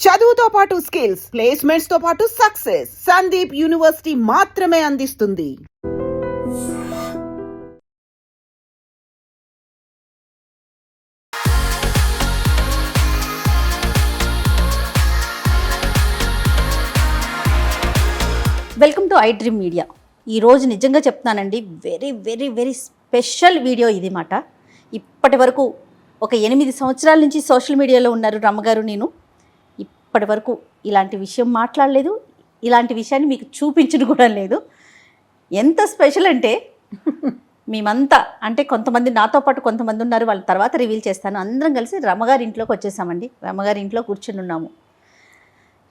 చదువుతో పాటు skills, placements తో పాటు సక్సెస్ సందీప్ యూనివర్సిటీ మాత్రమే అందిస్తుంది. Welcome to I dream media. ఈరోజు నిజంగా చెప్తున్నానండి, very very very special video ఇది మాట. ఇప్పటి వరకు ఒక 8 సంవత్సరాల నుంచి సోషల్ మీడియాలో ఉన్నారు రమ్మగారు. నేను ఇప్పటి వరకు ఇలాంటి విషయం మాట్లాడలేదు, ఇలాంటి విషయాన్ని మీకు చూపించడం కూడా లేదు. ఎంత స్పెషల్ అంటే మేమంతా, అంటే కొంతమంది నాతో పాటు కొంతమంది ఉన్నారు, వాళ్ళ తర్వాత రివీల్ చేస్తాను. అందరం కలిసి రమ్మగారి ఇంట్లోకి వచ్చేసామండి. రమ్మగారి ఇంట్లో కూర్చుని ఉన్నాము.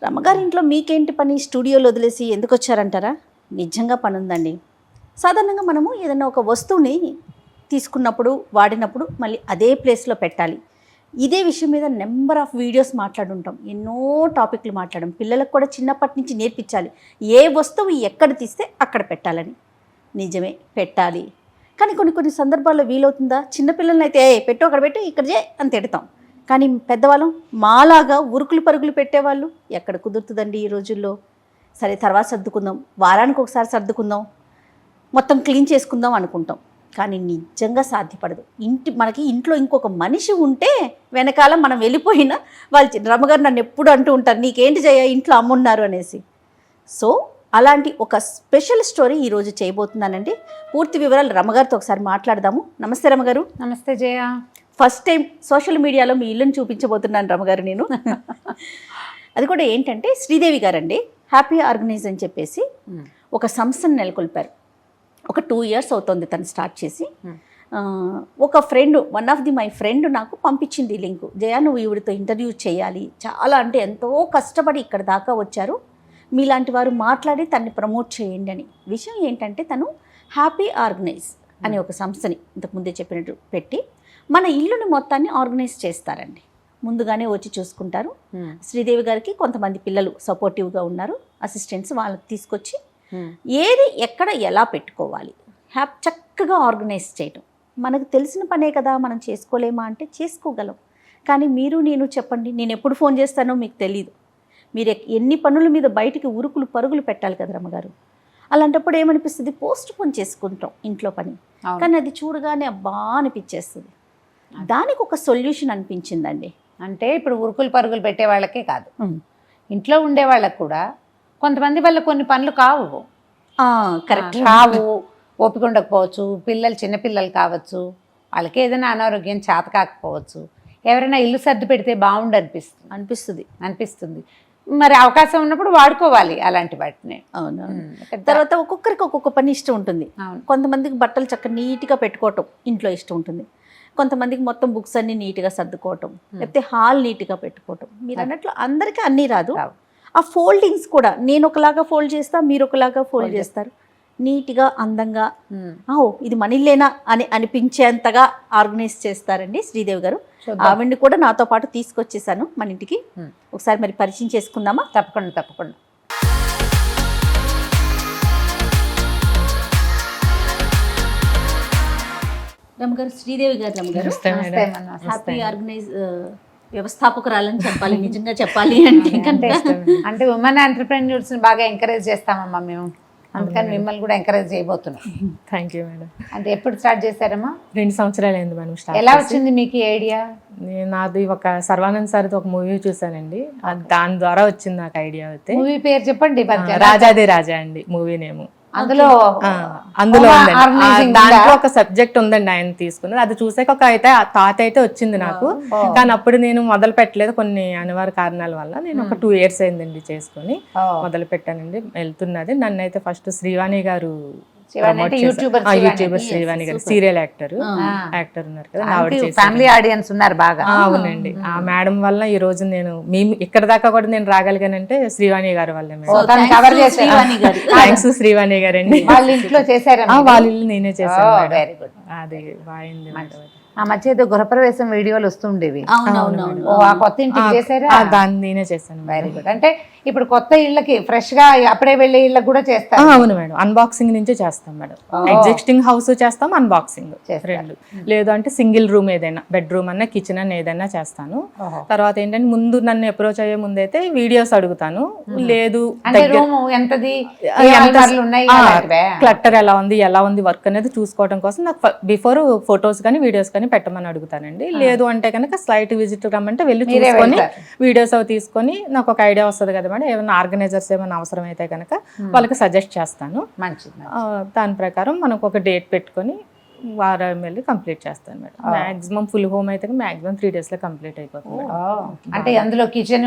రమ్మగారి ఇంట్లో మీకేంటి పని, స్టూడియోలో వదిలేసి ఎందుకు వచ్చారంటారా? నిజంగా పని ఉందండి. సాధారణంగా మనము ఏదైనా ఒక వస్తువుని తీసుకున్నప్పుడు, వాడినప్పుడు మళ్ళీ అదే ప్లేస్లో పెట్టాలి. ఇదే విషయం మీద నెంబర్ ఆఫ్ వీడియోస్ మాట్లాడుంటాం, ఎన్నో టాపిక్లు మాట్లాడడం. పిల్లలకు కూడా చిన్నప్పటి నుంచి నేర్పించాలి, ఏ వస్తువు ఎక్కడ తీస్తే అక్కడ పెట్టాలని. నిజమే, పెట్టాలి. కానీ కొన్ని సందర్భాల్లో వీలవుతుందా? చిన్నపిల్లలని అయితే పెట్టు, అక్కడ పెట్టి, ఇక్కడ చే అని తిడతాం. కానీ పెద్దవాళ్ళం మాలాగా ఉరుకులు పరుగులు పెట్టేవాళ్ళు ఎక్కడ కుదురుతుందండి ఈ రోజుల్లో. సరే తర్వాత సర్దుకుందాం, వారానికి ఒకసారి సర్దుకుందాం, మొత్తం క్లీన్ చేసుకుందాం అనుకుంటాం. కానీ నిజంగా సాధ్యపడదు. మనకి ఇంట్లో ఇంకొక మనిషి ఉంటే వెనకాల మనం వెళ్ళిపోయినా వాళ్ళు రమ్మగారు నన్ను ఎప్పుడు అంటూ ఉంటారు, నీకేంటి జయ ఇంట్లో అమ్మున్నారు అనేసి. సో అలాంటి ఒక స్పెషల్ స్టోరీ ఈరోజు చేయబోతున్నానండి. పూర్తి వివరాలు రమ్మగారితో ఒకసారి మాట్లాడదాము. నమస్తే రమ్మగారు. నమస్తే జయ. ఫస్ట్ టైం సోషల్ మీడియాలో మీ ఇల్లుని చూపించబోతున్నాను రమ్మగారు నేను. అది కూడా ఏంటంటే శ్రీదేవి గారండి హ్యాపీ ఆర్గనైజ్ అని చెప్పేసి ఒక సంస్థను నెలకొల్పారు. ఒక 2 years అవుతుంది తను స్టార్ట్ చేసి. ఒక ఫ్రెండ్, మై ఫ్రెండ్ నాకు పంపించింది ఈ లింకు. జయ నువ్వు ఈవిడితో ఇంటర్వ్యూ చేయాలి, చాలా అంటే ఎంతో కష్టపడి ఇక్కడ దాకా వచ్చారు, మీలాంటి వారు మాట్లాడి తన్ని ప్రమోట్ చేయండి అని. విషయం ఏంటంటే తను హ్యాపీ ఆర్గనైజ్ అనే ఒక సంస్థని ఇంతకుముందే చెప్పినట్టు పెట్టి మన ఇల్లుని మొత్తాన్ని ఆర్గనైజ్ చేస్తారండి. ముందుగానే వచ్చి చూసుకుంటారు. శ్రీదేవి గారికి కొంతమంది పిల్లలు సపోర్టివ్గా ఉన్నారు, అసిస్టెంట్స్, వాళ్ళకి తీసుకొచ్చి ఏది ఎక్కడ ఎలా పెట్టుకోవాలి చక్కగా ఆర్గనైజ్ చేయటం. మనకు తెలిసిన పనే కదా, మనం చేసుకోలేమా అంటే చేసుకోగలం. కానీ మీరు నేను చెప్పండి, నేను ఎప్పుడు ఫోన్ చేస్తానో మీకు తెలీదు. మీరు ఎన్ని పనుల మీద బయటికి ఉరుకులు పరుగులు పెట్టాలి కదా రమ్మగారు. అలాంటప్పుడు ఏమనిపిస్తుంది, పోస్ట్ పోన్ చేసుకుంటాం ఇంట్లో పని. కానీ అది చూడగానే అబ్బా అనిపించేస్తుంది. దానికి ఒక సొల్యూషన్ అనిపించిందండి. అంటే ఇప్పుడు ఉరుకులు పరుగులు పెట్టే వాళ్ళకే కాదు, ఇంట్లో ఉండే వాళ్ళకు కూడా కొంతమంది వల్ల కొన్ని పనులు కావు. కరెక్ట్, కావు, ఓపిక ఉండకపోవచ్చు, చిన్నపిల్లలు కావచ్చు, వాళ్ళకి ఏదైనా అనారోగ్యం చేత కాకపోవచ్చు, ఎవరైనా ఇల్లు సర్ది పెడితే బాగుండు అనిపిస్తుంది. మరి అవకాశం ఉన్నప్పుడు వాడుకోవాలి అలాంటి వాటిని. అవును. తర్వాత ఒక్కొక్కరికి ఒక్కొక్క పని ఇష్టం ఉంటుంది. కొంతమందికి బట్టలు చక్కగా నీట్గా పెట్టుకోవటం ఇంట్లో ఇష్టం ఉంటుంది. కొంతమందికి మొత్తం బుక్స్ అన్ని నీట్గా సర్దుకోవటం, లేకపోతే హాల్ నీట్గా పెట్టుకోవటం. మీరు అన్నట్లు అందరికీ అన్నీ రాదు. ఆ ఫోల్డింగ్స్ కూడా నేను ఒకలాగా ఫోల్డ్ చేస్తా, మీరు ఒకలాగా ఫోల్డ్ చేస్తారు. నీట్గా అందంగా ఇది మన ఇల్లేనా అని అనిపించేంతగా ఆర్గనైజ్ చేస్తారండి శ్రీదేవి గారు. ఆవిడ్ని కూడా నాతో పాటు తీసుకొచ్చేసాను మన ఇంటికి. ఒకసారి మరి పరిచయం చేసుకుందామా? తప్పకుండా. రమ్మగారు, శ్రీదేవి గారు. రమ్మగారు హ్యాపీ ఆర్గనైజ్ వ్యవస్థాపకురాలని చెప్పాలి, నిజంగా చెప్పాలి అంటే ఉమెన్ ఎంటర్‌ప్రెన్యూర్స్ ని బాగా ఎంకరేజ్ చేస్తామమ్మా మేము, అందుకని మిమ్మల్ని కూడా ఎంకరేజ్ చేయబోతున్నాం. Thank you madam. అంటే ఎప్పుడు స్టార్ట్ చేశారమ్మా? 2 సంవత్సరాలు అయింది మేడం స్టార్ట్. ఎలా వచ్చింది మీకు ఈ ఐడియా? నాది ఒక సర్వానంద్ సార్ది ఒక మూవీ చూసానండి, దాని ద్వారా వచ్చింది నాకు ఐడియా. అయితే మూవీ పేరు చెప్పండి. రాజాది రాజా అండి మూవీ నేమ్. అందులో దాంట్లో ఒక సబ్జెక్ట్ ఉందండి, ఆయన తీసుకున్నది. అది చూసాక ఒక థాట్ అయితే వచ్చింది నాకు. కానీ అప్పుడు నేను మొదలు పెట్టలేదు, కొన్ని అనివార్య కారణాల వల్ల. నేను ఒక 2 years అయిందండి చేసుకుని మొదలు పెట్టానండి. వెళ్తున్నది. నన్ను అయితే ఫస్ట్ శ్రీవాణి గారు, యూట్యూబర్ శ్రీవాణి గారు, సీరియల్ యాక్టర్ ఉన్నారు కదా, ఫ్యామిలీ ఆడియన్స్ ఉన్నారు బాగా. అవునండి. ఆ మేడం వల్ల ఈ రోజు మేము ఇక్కడ దాకా కూడా నేను రాగలిగానంటే శ్రీవాణి గారి వల్ల. థ్యాంక్స్ శ్రీవాణి గారు అండి. వాళ్ళ ఇంట్లో చేశారు? వాళ్ళ ఇల్లు నేనే చేశాను. అది బాగుంది. ఆ మధ్య ఏదో గృహప్రవేశం వీడియోలు వస్తుండేవి. అవునవునవును. ఓ ఆ కొత్త ఇంటికి చేశారా? దాన్ని నేనే చేశాను. Very good. అంటే ఇప్పుడు కొత్త ఇళ్ళకి ఫ్రెష్ గా అప్పుడే వెళ్ళే ఇళ్ళకి కూడా చేస్తారు. అవును మేడం, అన్బాక్సింగ్ నుంచే చేస్తాం మేడం. ఎగ్జిస్టింగ్ హౌస్ చేస్తాం, అన్బాక్సింగ్ రెండు. లేదు అంటే సింగిల్ రూమ్ ఏదైనా, బెడ్రూమ్ అన్న కిచెన్ అన్న ఏదైనా చేస్తాను. తర్వాత ఏంటంటే ముందు నన్ను అప్రోచ్ అయ్యే ముందు అయితే వీడియోస్ అడుగుతాను. లేదు రూమ్ ఎంతది, క్లట్టర్ ఎలా ఉంది వర్క్ అనేది చూసుకోవడం కోసం నాకు బిఫోర్ ఫొటోస్ కానీ వీడియోస్ కానీ పెట్టమని అడుగుతానండి. లేదు అంటే కనుక స్లైట్ విజిట్ రమ్మంటే వెళ్ళి చూసుకొని వీడియోస్ అవి తీసుకొని నాకు ఒక ఐడియా వస్తుంది కదా మేడం. ఏమైనా ఆర్గనైజర్స్ ఏమైనా అవసరం అయితే కనుక వాళ్ళకి సజెస్ట్ చేస్తాను. దాని ప్రకారం మనకు ఒక డేట్ పెట్టుకొని వారం వెళ్ళి కంప్లీట్ చేస్తాను మేడం. మాక్సిమం ఫుల్ హోమ్ అయితే మాక్సిమం 3 days లో కంప్లీట్ అయిపోతుంది. అంటే అందులో kitchen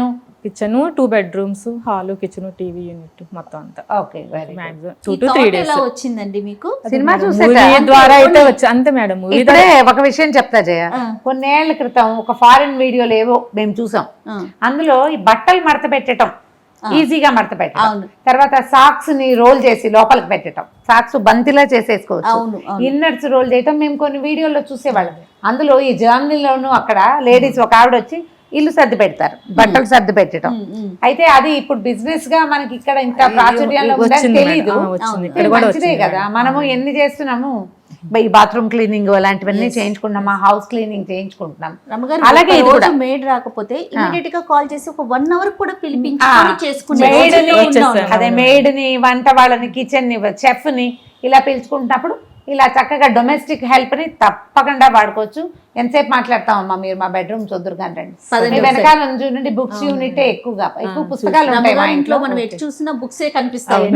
2 bedrooms, hall, kitchen, TV unit మొత్తం అంతా. Okay, very maximum 2 to 3 days. ఎలా వచ్చిందండి మీకు? సినిమా మూవీ ద్వారా అయితే వచ్చి అంతే మేడం. మూవీ ఒక విషయం చెప్తా జయ, కొన్నేళ్ల క్రితం ఒక ఫారిన్ వీడియోలు ఏవో మేము చూసాం. అందులో ఈ బట్టలు మడత పెట్టడం, ఈజీగా మడత పెట్టడం, తర్వాత సాక్స్ ని రోల్ చేసి లోపలికి పెట్టడం, సాక్స్ బంతిలా చేసేసుకోవచ్చు, ఇన్నర్స్ రోల్ చేయటం మేము కొన్ని వీడియోలో చూసేవాళ్ళం. అందులో ఈ జర్నీలోను అక్కడ లేడీస్ ఒక ఆవిడ వచ్చి ఇల్లు సర్ది పెడతారు, బట్టలు సర్ది పెట్టడం. అయితే అది ఇప్పుడు బిజినెస్ గా మనకి ఇక్కడ ఇంత ప్రాచుర్యంలో ఉందని తెలీదు. మంచిదే కదా, మనము ఎన్ని చేస్తున్నాము. ఈ బాత్రూమ్ క్లీనింగ్ అలాంటివన్నీ చేయించుకుంటున్నాం, మా హౌస్ క్లీనింగ్ చేయించుకుంటున్నాం. అలాగే మేడ్ రాకపోతే ఇమీడియట్ గా కాల్ చేసి ఒక 1 hour కూడా పిలిపించుకొని చేసుకునే అదే మేడ్ ని, వంట వాళ్ళని, కిచెన్ ని, చెఫ్ ని ఇలా పిలుచుకుంటున్నప్పుడు ఇలా చక్కగా డొమెస్టిక్ హెల్ప్ ని తప్పకుండా వాడుకోవచ్చు. ఎంతసేపు మాట్లాడతామమ్మా మీరు మా బెడ్రూమ్ చదురు కానీ వెనకాల చూడండి బుక్స్ యూనిట్ ఎక్కువ పుస్తకాలు ఉంటాయి మా ఇంట్లో. మనం ఎటు చూసినా బుక్సే కనిపిస్తాయి.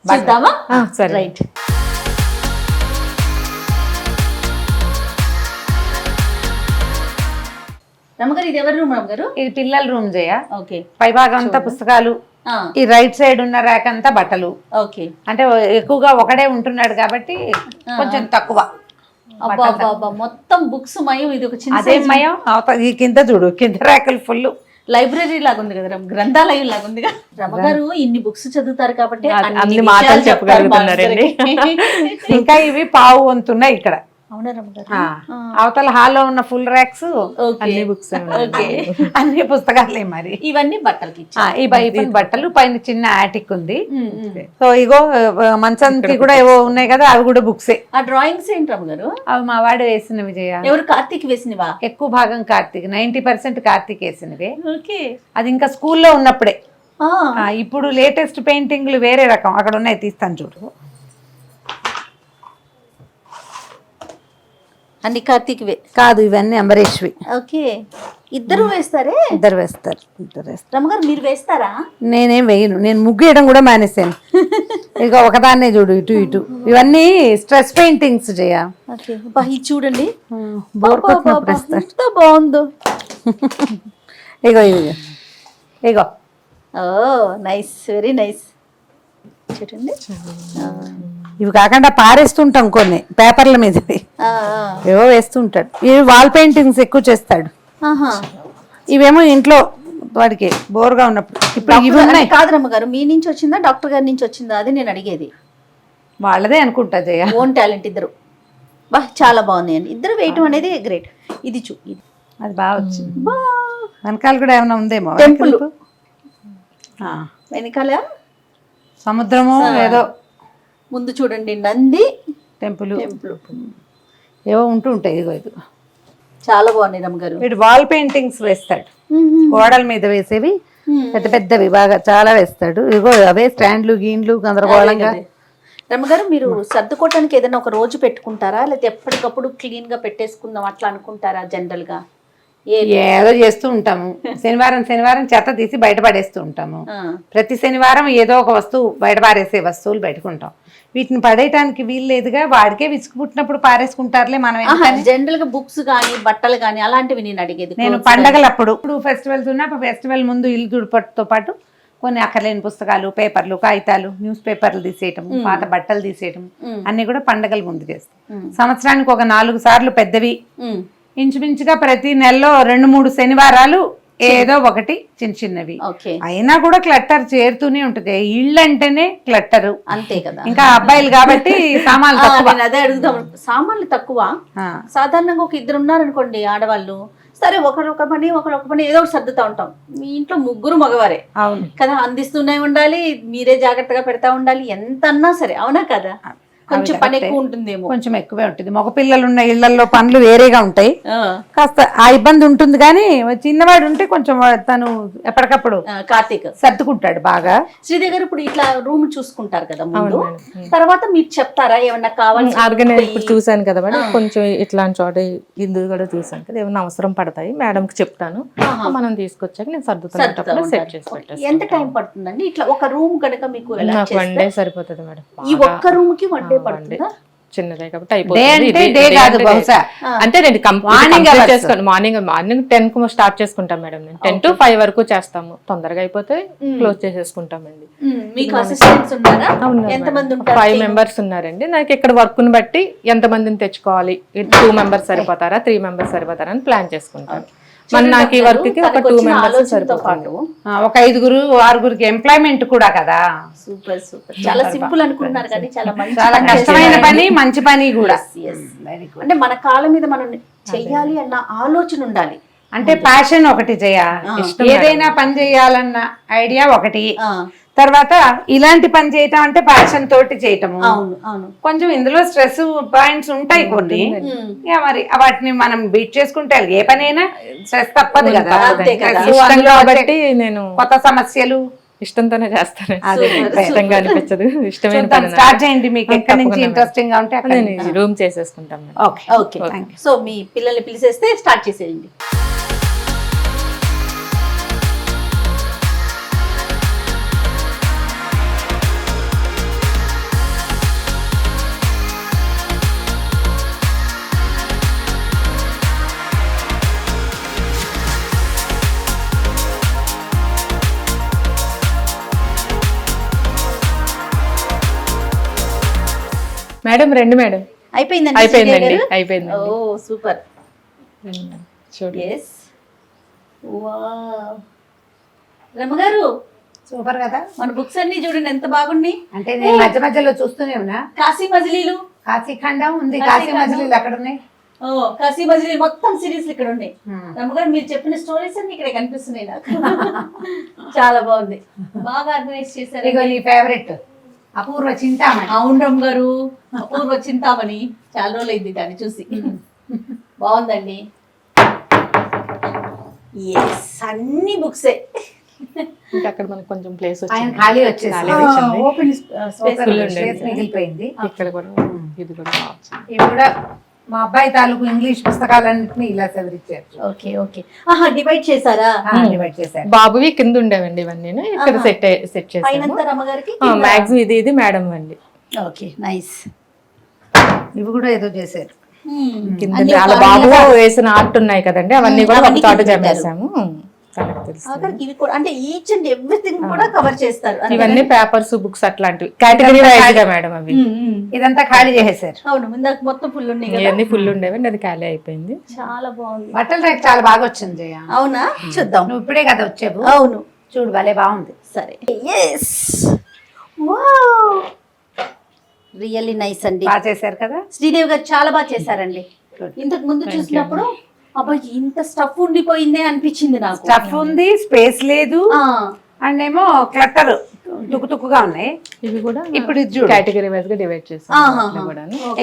చూద్దామా? రైట్. రమ్మగారు ఇది ఎవరి రూమ్? రమ్మగారు ఇది పిల్లల రూమ్ జయ. ఓకే. పై భాగం అంతా పుస్తకాలు, ఈ రైట్ సైడ్ ఉన్న ర్యాక్ అంతా బట్టలు. ఓకే. అంటే ఎక్కువగా ఒకడే ఉంటున్నాడు కాబట్టి కొంచెం తక్కువ. మొత్తం బుక్స్ మయం. ఇది ఒక చిన్న అదే మయం. ఈ కింద చూడు, కింద ర్యాకులు ఫుల్ లైబ్రరీ లాగా ఉంది కదా, గ్రంథాలయం లాగా ఉంది కదా. రమ్మగారు ఇన్ని బుక్స్ చదువుతారు కాబట్టి అన్ని మాటలు చెప్పగలుగుతున్నారండి. ఇంకా ఇవి పావు వంతున్నాయి ఇక్కడ. అవునా రమ్మగారు? అవతల హాల్లో ఉన్న ఫుల్ ర్యాక్స్ అన్ని బుక్స్, అన్ని పుస్తకాలే. మరి ఇవన్నీ బట్టలకి, ఈ బయట బట్టలు, పైన చిన్న ఆటిక్ ఉంది. సో ఇగో మంచానికి కూడా ఏవో ఉన్నాయి కదా, అవి కూడా బుక్సే. ఆ డ్రాయింగ్స్ ఏంటి రమ్మగారు? అవి మా వాడు వేసిన విజయ. ఎవరు? కార్తీక్ వేసినవా? ఎక్కువ భాగం కార్తీక్, 90% కార్తీక్ వేసినవే. ఓకే. అది ఇంకా స్కూల్లో ఉన్నప్పుడే. ఇప్పుడు లేటెస్ట్ పెయింటింగ్లు వేరే రకం అక్కడ ఉన్నాయి, తీస్తాను చూడు. అన్ని కార్తీక్వే కాదు, ఇవన్నీ అంబరీష్వి. ఓకే. ఇద్దరు వేస్తారే? ఇద్దరు వేస్తారు. రమ్మగారు మీరు వేస్తారా? నేనేం వేయను, నేను ముగ్గు వేయడం కూడా మానేసాను. ఇక ఒకదాన్నే చూడు, ఇటు ఇటు. ఇవన్నీ స్ట్రెస్ పెయింటింగ్స్ చేయ. ఇది చూడండి, ఎంత బాగుందో. ఇగో ఇగో ఇగో. ఓ నైస్, వెరీ నైస్. చూడండి, ఇవి కాకుండా పారేస్తుంటాం కొన్ని పేపర్ల మీద, ఏవో వేస్తుంటాడు. ఇవి వాల్ పెయింటింగ్స్ ఎక్కువ చేస్తాడు. ఇవేమో ఇంట్లో వాడికి బోర్గా ఉన్నప్పుడు. ఇప్పుడు ఇవి ఉన్నాయి. కాదు రమ్మగారు, మీ నుంచి వచ్చిందా డాక్టర్ గారి నుంచి వచ్చిందా? అది నేను అడిగేది. వాళ్ళదే అనుకుంటా జయ. ఓన్ టాలెంట్ ఇద్దరు. బా చాలా బాగుంది అండి, ఇద్దరు వేయటం అనేది గ్రేట్. ఇది అది బాగా వచ్చింది. వెనకాల కూడా ఏమైనా ఉందేమో. టెంపుల్ వెనకాల సముద్రము ఏదో. ముందు చూడండి నంది, టెంపుల్ ఏవో ఉంటూ ఉంటాయి. ఇదిగో ఇదిగో చాలా బాగున్నాయి రమ్మగారు. వీడు వాల్ పెయింటింగ్స్ వేస్తాడు, గోడల మీద వేసేవి పెద్ద పెద్దవి బాగా చాలా వేస్తాడు. ఇదిగో అవే స్టాండ్లు, గీన్లు గందరగోళంగా. రమ్మగారు మీరు సర్దుకోవటానికి ఏదైనా ఒక రోజు పెట్టుకుంటారా, లేకపోతే ఎప్పటికప్పుడు క్లీన్ గా పెట్టేసుకుందాం అట్లా అనుకుంటారా? జనరల్ గా ఏదో చేస్తూ ఉంటాము. శనివారం చెత్త తీసి బయట పడేస్తూ ఉంటాము. ప్రతి శనివారం ఏదో ఒక వస్తువు బయట పారేసే వస్తువులు పెట్టుకుంటాం. వీటిని పడేయటానికి వీలు లేదుగా, వాడికే విసుగు పుట్టినప్పుడు పారేసుకుంటారులే. మనం జనరల్ గా బుక్స్ కానీ బట్టలు కానీ అలాంటివి నేను అడిగేది. నేను పండగలప్పుడు, ఇప్పుడు ఫెస్టివల్స్ ఉన్నా ఫెస్టివల్ ముందు ఇల్లు దుడిపట్టుతో పాటు కొన్ని అక్కర్లేని పుస్తకాలు, పేపర్లు, కాగితాలు, న్యూస్ పేపర్లు తీసేయటం, పాత బట్టలు తీసేయటం అన్ని కూడా పండగల ముందు చేస్తాం. సంవత్సరానికి ఒక 4 సార్లు పెద్దవి, ఇంచుమించుగా ప్రతి నెలలో 2-3 శనివారాలు ఏదో ఒకటి చిన్న చిన్నవి. ఓకే, అయినా కూడా క్లట్టర్ చేరుతూనే ఉంటుంది. ఇళ్ళు అంటేనే క్లట్టరు. అంతే కదా. ఇంకా అబ్బాయిలు కాబట్టి సామాన్లు తక్కువ. నేను అదే అడుగుదాం, సామాన్లు తక్కువ. ఆ, సాధారణంగా ఒక ఇద్దరు ఉన్నారనుకోండి ఆడవాళ్ళు, సరే ఒకరు ఒక పని ఒకరు ఒక పని ఏదో ఒకటి సర్దుతా ఉంటాం. మీ ఇంట్లో ముగ్గురు మగవారే అవును కదా, అందిస్తూనే ఉండాలి, మీరే జాగ్రత్తగా పెడతా ఉండాలి, ఎంత అన్నా సరే. అవునా కదా, కొంచెం పని ఎక్కువ ఉంటుందేమో. కొంచెం ఎక్కువే ఉంటుంది. మగ పిల్లలు ఉన్న ఇళ్లలో పనులు వేరేగా ఉంటాయి, ఆ, కాస్త ఆ ఇబ్బంది ఉంటుంది. కానీ చిన్నవాడు ఉంటే కొంచెం తను ఎప్పటికప్పుడు కార్తీక్ సర్దుకుంటాడు బాగా. శ్రీదేవి గారు ఇప్పుడు ఇట్లా రూమ్ చూసుకుంటారు కదా ముందు, అవును మేడం. తర్వాత మీరు చెప్తారా ఏమన్నా కావాలి? ఆర్గనైజ్ ఇప్పుడు చూసాను కదా మేడం, కొంచెం ఇట్లాంటి చోట ఇందు కూడా చూసాను కదా, ఏమన్నా అవసరం పడతాయి మేడంకి చెప్తాను, మనం తీసుకొచ్చాక నేను సర్దుతున్నప్పుడు సెట్ చేసి పెట్టేస్తాను. ఎంత టైం పడుతుందండి ఇట్లా ఒక రూమ్ కనుక మీకు ఎలా నాకు వన్ డే సరిపోతుంది మేడం. ఈ ఒక్క రూమ్ కి వన్ డే పడుతుందా? చిన్నదే కాబట్టి డే అయిపోతుంది. అంటే డే కాదు బహుశా. అంటే నేను Morning hours. చేసుకోండి, మార్నింగ్ 10 కు స్టార్ట్ చేసుకుంటాం మేడం. నేను 10 to 5 వరకు చేస్తాము. తొందరగా అయిపోతే క్లోజ్ చేసేసుకుంటామండి. మీకు అసిస్టెంట్స్ ఉన్నారా? ఎంత మంది ఉంటారు? 5 మెంబర్స్ ఉన్నారండి. నాకు ఇక్కడ వర్క్ ని బట్టి ఎంత మందిని తెచ్చుకోవాలి, 2 మెంబర్స్ సరిపోతారా 3 మెంబర్స్ సరిపోతారా అని ప్లాన్ చేసుకుంటాను. మరి నాకు ఈ వర్క్ కి ఒక 2 మెంబర్స్ సరిపోతారు. ఒక 5 6 ఎంప్లాయ్మెంట్ కూడా కదా. సూపర్ సూపర్, చాలా సింపుల్ అనుకుంటున్నారు కానీ చాలా మంచి చాలా పని కష్టమైన చేశారు. పని, మంచి పని కూడా. Yes. అంటే మన కాళ్ళ మీద మనం చెయ్యాలి అన్న ఆలోచన ఉండాలి. అంటే ప్యాషన్ ఒకటి ఏదైనా పని చేయాలన్న ఐడియా ఒకటి, ఆ, తర్వాత ఇలాంటి పని చేయటం అంటే ప్యాషన్ తోటి చేయటము. అవును అవును. కొంచెం ఇందులో స్ట్రెస్ పాయింట్స్ ఉంటాయి కొన్ని, ఇక మరి వాటిని మనం బీట్ చేసుకుంటే ఏ పనైనా స్ట్రెస్ తప్పదు కదా. అంతే కదా. Stress, ఇష్టం అందులో కాబట్టి వచ్చే నేను కొత్త సమస్యలు ఇష్టంతోనే చేస్తాను. అదే. ఇష్టంగా అనిపించదు, ఇష్టమైన చూద్దాం, స్టార్ట్ చేయండి. మీకు ఎక్కడి నుంచి ఇంట్రెస్టింగ్ గా ఉంటే అక్కడ. నేను రూమ్ చేసేసుకుంటాం. ఓకే ఓకే, సో మీ పిల్లల్ని పిలిచేస్తే స్టార్ట్ చేసేయండి. మేడం రండి మేడం. అయిపోయిందండి అయిపోయిందండి, శ్రీదేవి గారు? అయిపోయిందండి. ఓ సూపర్. చూడండి. Yes, wow. రమ్మగారు సూపర్ కదా. మన బుక్స్ అన్ని చూడండి ఎంత బాగున్నాయి. అంటే నేను మధ్య మధ్యలో చూస్తూనే ఉన్నా. కాశీ మజిలీలు, కాశీఖండం ఉంది, కాశీ కాశీ మజిలీలు అక్కడ ఉన్నాయి. ఓ కాశీ మజిలీ మొత్తం సిరీస్ ఇక్కడ ఉన్నాయి. రమ్మగారు మీరు చెప్పిన స్టోరీస్ అన్ని ఇక్కడ కనిపిస్తున్నాయి నాకు. చాలా బాగుంది, బాగా ఆర్గనైజ్ చేశారు. ఇగో నీ ఫేవరెట్ అపూర్వ చింతామణి. అవును రమ్మగారు, అపూర్వ చింతామణి, చాలా రోజులు అయింది దాన్ని చూసి. బాగుందండి. ఎస్, అన్ని బుక్సే. ఇంకా అక్కడ మనకు కొంచెం ప్లేస్ ఆయన వచ్చింది. ఖాళీ వచ్చేసి ఖాళీ వచ్చింది. ఓపెన్ స్పేస్ Full ఉండేది. స్పేస్ మిగిలిపోయింది. ఇక్కడ కూడా ఇది కూడా బాగుంది. ఇవి కూడా మా అబ్బాయి తాలూకు ఇంగ్లీష్ పుస్తకాలన్నింటినీ ఇలా సవరించారు. ఓకే ఓకే, ఆహా డివైడ్ చేశారా? డివైడ్ చేశారు. బాబువి కింద ఉండేవండి ఇవన్నీ, ఇక్కడ సెట్ చేసాము. పైనంతా రమ్మగారికి, మ్యాక్సిమం ఇది మేడం అండి. Okay nice. ఇవి కూడా ఏదో చేశారు. కింద వాళ్ళ బాబు వేసిన ఆర్ట్ ఉన్నాయి కదండి, అవన్నీ కూడా ఒక చోట జమేసాము. తనకు తెలుసు. ఇవి కూడా అంటే ఈచ్ అండ్ ఎవ్రీథింగ్ కూడా కవర్ చేస్తారు. ఇవన్నీ పేపర్స్ బుక్స్ అట్లాంటివి కేటగిరీ వైజ్ గా మేడం అవి. ఇదంతా ఖాళీ చేసేసారు. అవును, ఇందాక మొత్తం ఫుల్ ఉన్నాయి కదా. ఇవన్నీ ఫుల్ ఉండేవండి, అది ఖాళీ అయిపోయింది. చాలా బాగుంది. బట్టల రేట్ చాలా బాగా వచ్చింది జయ. అవునా, చూద్దాం. నువ్వు ఇప్పుడే కదా వచ్చావు. అవును, చూడు భలే బాగుంది. సరే. ఎస్, వావ్, రియల్లీ నైస్ అండి. బాగా చేశారు కదా. శ్రీదేవి గారు చాలా బాగా చేశారండి. ఇంతకు ముందు చూసినప్పుడు అబ్బాయి ఇంత స్టఫ్ ఉండిపోయిందే అనిపించింది నాకు. స్టఫ్ ఉంది, స్పేస్ లేదు, ఆ, అండ్ ఏమో క్లట్టర్ తుక్కుగా ఉన్నాయి. ఇవి కూడా ఇప్పుడు ఇది చూడు, కేటగిరీ వైజ్ గా డివైడ్ చేస్తాం.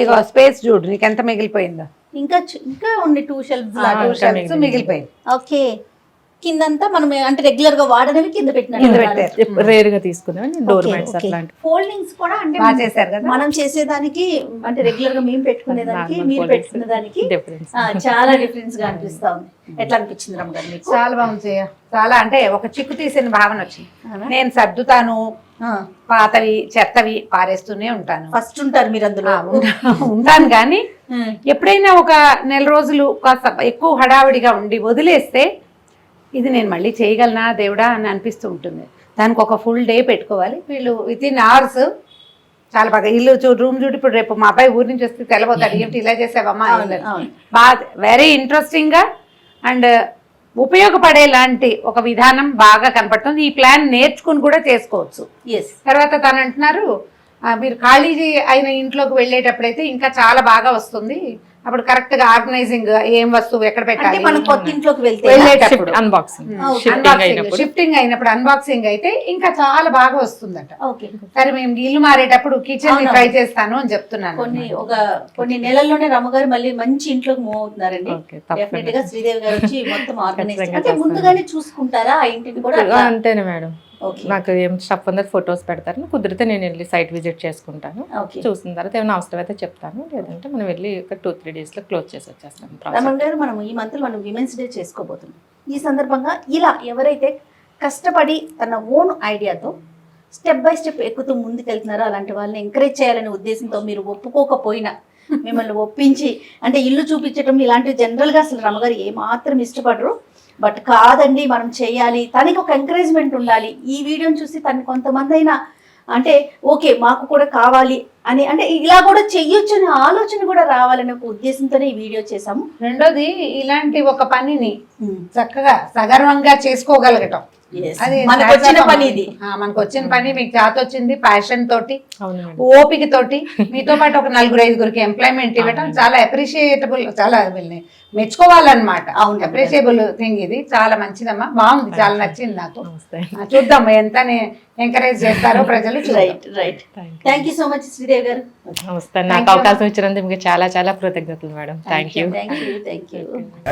ఇగో స్పేస్ చూడు, నీకు ఎంత మిగిలిపోయిందో. ఇంకా ఉండి 2 షెల్ఫ్స్ మిగిలిపోయింది. ఓకే, కిందంతా మనం అంటే రెగ్యులర్ గా వాడనవి కింద పెట్టినట్టు రేర్ గా తీసుకున్నాం. డోర్ మ్యాట్స్ అట్లాంటి ఫోల్డింగ్స్ కూడా అంటే బాగా చేశారు కదా. మనం చేసేదానికి అంటే రెగ్యులర్ గా మేము పెట్టుకునే దానికి మీరు పెట్టుకునే దానికి డిఫరెన్స్. చాలా డిఫరెన్స్ గా అనిపిస్తా ఉంది. ఎట్లా అనిపించింది రమ్మ గారు మీకు? చాలా బాగుంది జయ. చాలా అంటే ఒక చిక్కు తీసిన భావన వచ్చింది. నేను సర్దుతాను, పాతవి చెత్తవి పారేస్తూనే ఉంటాను. ఫస్ట్ ఉంటారు మీరు అందులో. ఉంటాను కానీ ఎప్పుడైనా ఒక నెల రోజులు కాస్త ఎక్కువ హడావిడిగా ఉండి వదిలేస్తే ఇది నేను మళ్ళీ చేయగలనా దేవుడా అని అనిపిస్తూ ఉంటుంది. దానికి ఒక ఫుల్ డే పెట్టుకోవాలి. వీళ్ళు వితిన్ అవర్స్ చాలా బాగా ఇల్లు రూమ్ చూడు. ఇప్పుడు రేపు మా అబ్బాయి ఊరి నుంచి వస్తే తెలబోతాడు, ఏమిటి ఇలా చేసావమ్మా. బాగా వెరీ ఇంట్రెస్టింగ్ గా అండ్ ఉపయోగపడేలాంటి ఒక విధానం బాగా కనపడుతుంది. ఈ ప్లాన్ నేర్చుకుని కూడా చేసుకోవచ్చు. ఎస్. తర్వాత తను అంటున్నారు మీరు ఖాళీ అయిన ఇంట్లోకి వెళ్ళేటప్పుడైతే ఇంకా చాలా బాగా వస్తుంది, అప్పుడు కరెక్ట్ గా ఆర్గనైజింగ్ ఏం వస్తువు ఎక్కడ అంటే పెట్టాలి మనం కొత్త ఇంట్లోకి వెళ్తే వెళ్ళేటప్పుడు షిఫ్టింగ్ అయినప్పుడు అన్బాక్సింగ్ అయితే ఇంకా చాలా బాగా వస్తుందట. ఓకే. సరే మేము ఇల్లు మారేటప్పుడు కిచెన్ ట్రై చేస్తాను అని చెప్తున్నాను. కొన్ని నెలల్లోనే రమ్మగారు మళ్ళీ మంచి ఇంట్లోకి మూవ్ అవుతున్నారండి. డెఫినెట్ గా శ్రీదేవి గారు వచ్చి మొత్తం ఆర్గనైజ్ అంటే ముందుగానే చూసుకుంటారా ఆ ఇంటిని కూడా? అంతేనే మేడం. నాకు ఏం స్టఫ్ ఉందో ఫొటోస్ పెడతారు, కుదిరితే నేను వెళ్ళి సైట్ విజిట్ చేసుకుంటాను. చూసిన తర్వాత ఏమైనా అవసరం అయితే చెప్తాను, లేదంటే మనం వెళ్ళి ఒక 2-3 days లో క్లోజ్ చేసి వచ్చేస్తాం. రమణ గారు, మనం ఈ మంత్ మనం విమెన్స్ డే చేసుకోబోతున్నాం. ఈ సందర్భంగా ఇలా ఎవరైతే కష్టపడి తన ఓన్ ఐడియాతో స్టెప్ బై స్టెప్ ఎక్కుతూ ముందుకెళ్తున్నారో అలాంటి వాళ్ళని ఎంకరేజ్ చేయాలనే ఉద్దేశంతో మీరు ఒప్పుకోకపోయినా మిమ్మల్ని ఒప్పించి అంటే ఇల్లు చూపించడం ఇలాంటివి జనరల్గా అసలు రమగారు ఏమాత్రం ఇష్టపడరు. బట్ కాదండి మనం చేయాలి, తనకి ఒక ఎంకరేజ్మెంట్ ఉండాలి. ఈ వీడియోని చూసి తనకి కొంతమంది అయినా అంటే ఓకే మాకు కూడా కావాలి అని అంటే ఇలా కూడా చెయ్యొచ్చు అనే ఆలోచన కూడా రావాలనే ఒక ఉద్దేశంతోనే ఈ వీడియో చేసాము. రెండోది ఇలాంటి ఒక పనిని చక్కగా సగర్వంగా చేసుకోగలగటం, అది మనకు వచ్చిన పని. ఇది మనకు వచ్చిన పని, మీకు చేత వచ్చింది, ప్యాషన్ తోటి ఓపిక తోటి మీతో పాటు ఒక 4-5 ఎంప్లాయ్మెంట్ ఇవ్వటం చాలా అప్రిషియేటబుల్, చాలా మెచ్చుకోవాలన్నమాట. Appreciable thing. ఇది చాలా మంచిదమ్మా, బాగుంది, చాలా నచ్చింది నాకు. చూద్దాం ఎంత ఎంకరేజ్ చేస్తారో ప్రజలు. Right. Thank you so much Sridevi గారు. నాకు అవకాశం ఇచ్చినందుకు మీకు చాలా చాలా కృతజ్ఞతలు madam. Thank you.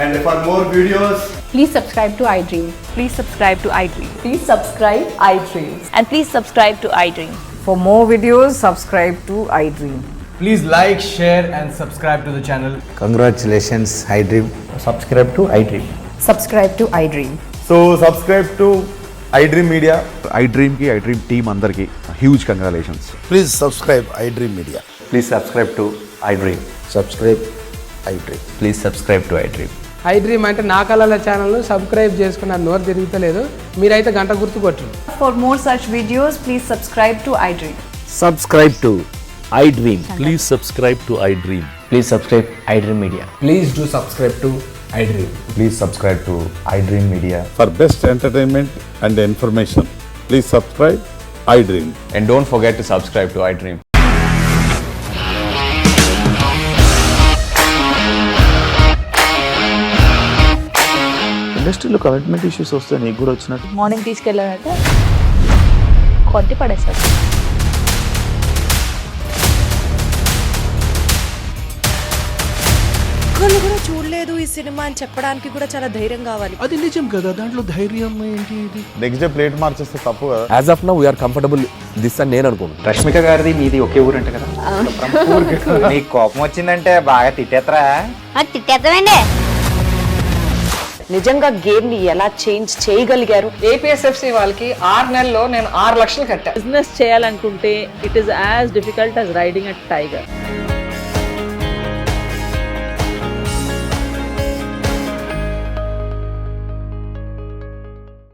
And for more videos, please subscribe to iDream. Please subscribe to iDream. Please subscribe iDream. And please subscribe to iDream. For more videos, subscribe to iDream. please like, share and subscribe to the channel. Congratulations, iDream. Subscribe to iDream. Subscribe to iDream. So subscribe to iDream Media. iDream ki iDream team andarki huge congratulations. Please subscribe iDream Media. Please subscribe to iDream. Subscribe iDream. Please subscribe to iDream. iDream అంటే నా కళల channel subscribe చేసుకున్న నోరు తిరుగుతలేదు, మీరైతే గంట గుర్తు కొట్టండి. For more such videos, please subscribe to iDream. Subscribe to iDream. Please subscribe to iDream. Please subscribe iDream Media. Please do subscribe to iDream. Please subscribe to iDream Media. For best entertainment and information, please subscribe iDream. And don't forget to subscribe to iDream. ఇండస్ట్రీలో commitment issues వస్తే నీకు కూడా వచ్చినట్టు morning తీసుకెళ్ళాలంటే కొట్టి పడేస్తారు. ఒక్కళ్ళు కూడా చూడలేదు ఈ సినిమా అని చెప్పడానికి కూడా చాలా ధైర్యం కావాలి. అది నిజం కదా, దాంట్లో ధైర్యం ఏంటి? ఇది నెక్స్ట్ డే ప్లేట్ మార్చేస్తే తప్పు కదా. As of now we are comfortable this అని నేను అనుకుంటున్నాను. రష్మిక గారిది మీది ఒకే ఊరు అంట కదా. నీకు కోపం వచ్చిందంటే బాగా తిట్టేత్తరా? తిట్టేద్దామండి. నిజంగా గేమ్ ని ఎలా చేంజ్ చేయగలిగారు? ఏపీఎస్ఎఫ్సి వాళ్ళకి 6 నెలల్లో నేను 6 లక్షలు కట్టా. బిజినెస్ చేయాలనుకుంటే it is as difficult as riding a tiger.